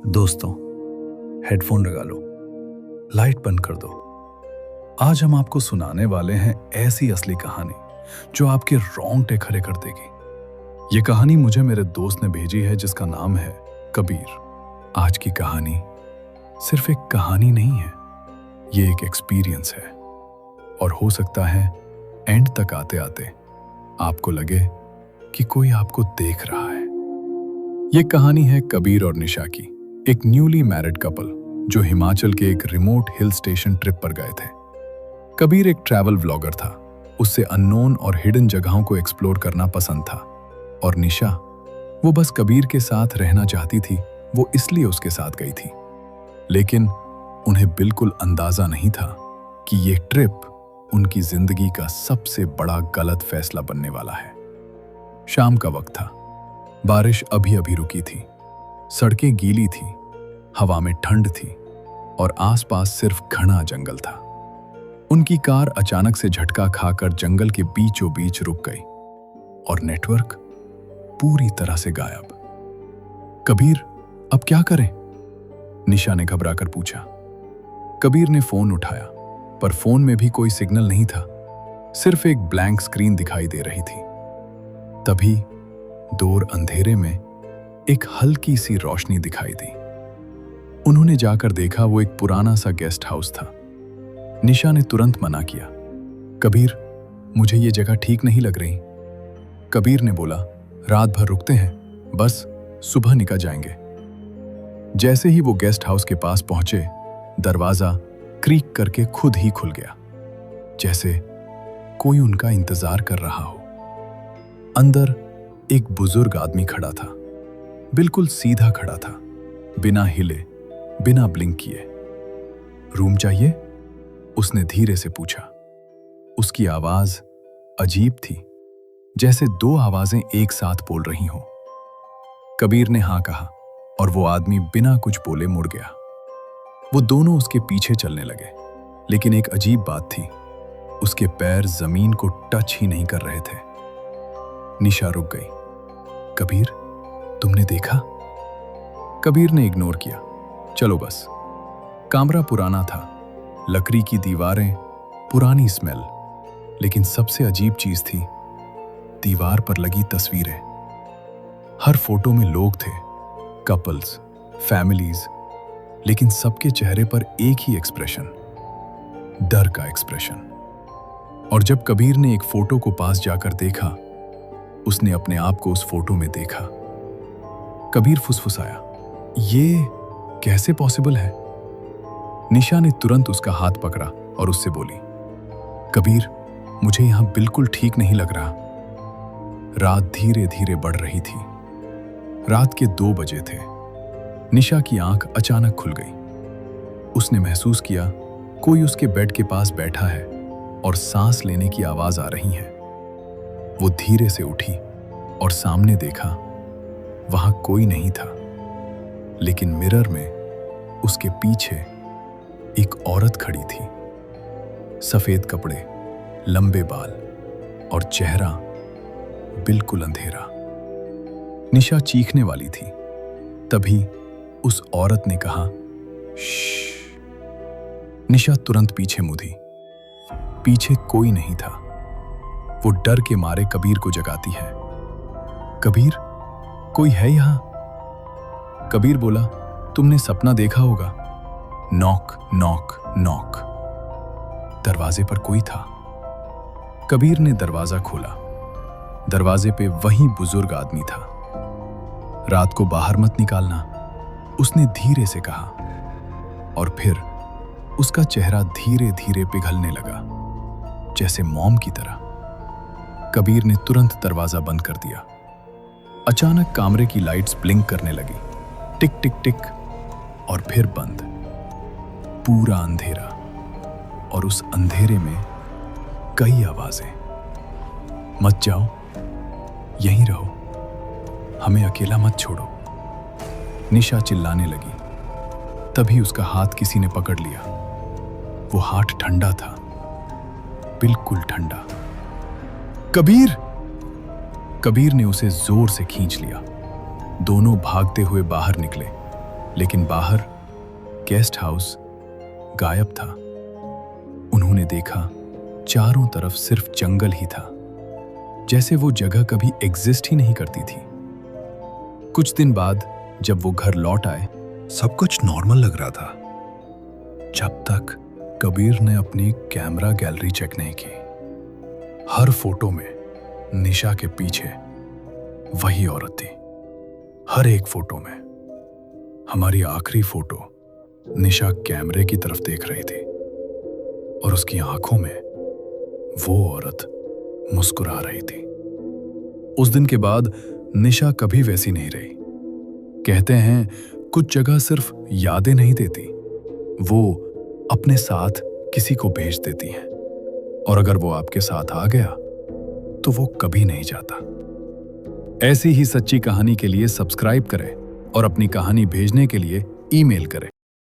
दोस्तों, हेडफोन लगा लो, लाइट बंद कर दो। आज हम आपको सुनाने वाले हैं ऐसी असली कहानी जो आपके रोंगटे खड़े कर देगी। ये कहानी मुझे मेरे दोस्त ने भेजी है जिसका नाम है कबीर। आज की कहानी सिर्फ एक कहानी नहीं है, ये एक एक्सपीरियंस है और हो सकता है एंड तक आते आते आपको लगे कि कोई आपको देख रहा है। ये कहानी है कबीर और निशा की, एक न्यूली मैरिड कपल जो हिमाचल के एक रिमोट हिल स्टेशन ट्रिप पर गए थे। कबीर एक ट्रैवल व्लॉगर था, उससे अननोन और हिडन जगहों को एक्सप्लोर करना पसंद था, और निशा वो बस कबीर के साथ रहना चाहती थी, वो इसलिए उसके साथ गई थी। लेकिन उन्हें बिल्कुल अंदाजा नहीं था कि ये ट्रिप उनकी जिंदगी का सबसे बड़ा गलत फैसला बनने वाला है। शाम का वक्त था, बारिश अभी अभी रुकी थी, सड़कें गीली थी, हवा में ठंड थी और आसपास सिर्फ घना जंगल था। उनकी कार अचानक से झटका खाकर जंगल के बीचों बीच रुक गई और नेटवर्क पूरी तरह से गायब। कबीर, अब क्या करें? निशा ने घबराकर पूछा। कबीर ने फोन उठाया, पर फोन में भी कोई सिग्नल नहीं था, सिर्फ एक ब्लैंक स्क्रीन दिखाई दे रही थी। तभी दूर अंधेरे में एक हल्की सी रोशनी दिखाई दी। उन्होंने जाकर देखा, वो एक पुराना सा गेस्ट हाउस था। निशा ने तुरंत मना किया, कबीर, मुझे ये जगह ठीक नहीं लग रही। कबीर ने बोला, रात भर रुकते हैं, बस सुबह निकल जाएंगे। जैसे ही वो गेस्ट हाउस के पास पहुंचे, दरवाजा क्रीक करके खुद ही खुल गया, जैसे कोई उनका इंतजार कर रहा हो। अंदर एक बुजुर्ग आदमी खड़ा था, बिल्कुल सीधा खड़ा था, बिना हिले, बिना ब्लिंक किए। रूम चाहिए? उसने धीरे से पूछा। उसकी आवाज अजीब थी, जैसे दो आवाजें एक साथ बोल रही हों। कबीर ने हाँ कहा और वो आदमी बिना कुछ बोले मुड़ गया। वो दोनों उसके पीछे चलने लगे, लेकिन एक अजीब बात थी, उसके पैर जमीन को टच ही नहीं कर रहे थे। निशा रुक गई। कबीर, तुमने देखा? कबीर ने इग्नोर किया। चलो बस। कमरा पुराना था, लकड़ी की दीवारें, पुरानी स्मेल, लेकिन सबसे अजीब चीज थी दीवार पर लगी तस्वीरें। हर फोटो में लोग थे, कपल्स, फैमिलीज, लेकिन सबके चेहरे पर एक ही एक्सप्रेशन, डर का एक्सप्रेशन। और जब कबीर ने एक फोटो को पास जाकर देखा, उसने अपने आप को उस फोटो में देखा। कबीर फुसफुसाया, ये कैसे पॉसिबल है? निशा ने तुरंत उसका हाथ पकड़ा और उससे बोली, कबीर, मुझे यहां बिल्कुल ठीक नहीं लग रहा। रात धीरे धीरे बढ़ रही थी। रात के 2 बजे थे। निशा की आंख अचानक खुल गई। उसने महसूस किया कोई उसके बेड के पास बैठा है और सांस लेने की आवाज आ रही है। वो धीरे से उठी और सामने देखा, वहां कोई नहीं था, लेकिन मिरर में उसके पीछे एक औरत खड़ी थी। सफेद कपड़े, लंबे बाल और चेहरा बिल्कुल अंधेरा। निशा चीखने वाली थी, तभी उस औरत ने कहा, श्श। निशा तुरंत पीछे मुड़ी। पीछे कोई नहीं था। वो डर के मारे कबीर को जगाती है। कबीर, कोई है यहां? कबीर बोला, तुमने सपना देखा होगा। Knock knock knock. दरवाजे पर कोई था। कबीर ने दरवाजा खोला। दरवाजे पे वही बुजुर्ग आदमी था। रात को बाहर मत निकालना, उसने धीरे से कहा, और फिर उसका चेहरा धीरे धीरे पिघलने लगा, जैसे मोम की तरह। कबीर ने तुरंत दरवाजा बंद कर दिया। अचानक कमरे की लाइट्स ब्लिंक करने लगी, टिक टिक टिक, और फिर बंद। पूरा अंधेरा, और उस अंधेरे में कई आवाजें। मत जाओ, यहीं रहो, हमें अकेला मत छोड़ो। निशा चिल्लाने लगी। तभी उसका हाथ किसी ने पकड़ लिया। वो हाथ ठंडा था, बिल्कुल ठंडा। कबीर! कबीर ने उसे जोर से खींच लिया। दोनों भागते हुए बाहर निकले। लेकिन बाहर गेस्ट हाउस गायब था। उन्होंने देखा चारों तरफ सिर्फ जंगल ही था, जैसे वो जगह कभी एग्जिस्ट ही नहीं करती थी। कुछ दिन बाद जब वो घर लौट आए, सब कुछ नॉर्मल लग रहा था, जब तक कबीर ने अपनी कैमरा गैलरी चेक नहीं की। हर फोटो में निशा के पीछे वही औरत थी। हर एक फोटो में। हमारी आखिरी फोटो निशा कैमरे की तरफ देख रही थी और उसकी आंखों में वो औरत मुस्कुरा रही थी। उस दिन के बाद निशा कभी वैसी नहीं रही। कहते हैं कुछ जगह सिर्फ यादें नहीं देती, वो अपने साथ किसी को भेज देती हैं, और अगर वो आपके साथ आ गया तो वो कभी नहीं जाता। ऐसी ही सच्ची कहानी के लिए सब्सक्राइब करें और अपनी कहानी भेजने के लिए ईमेल करें।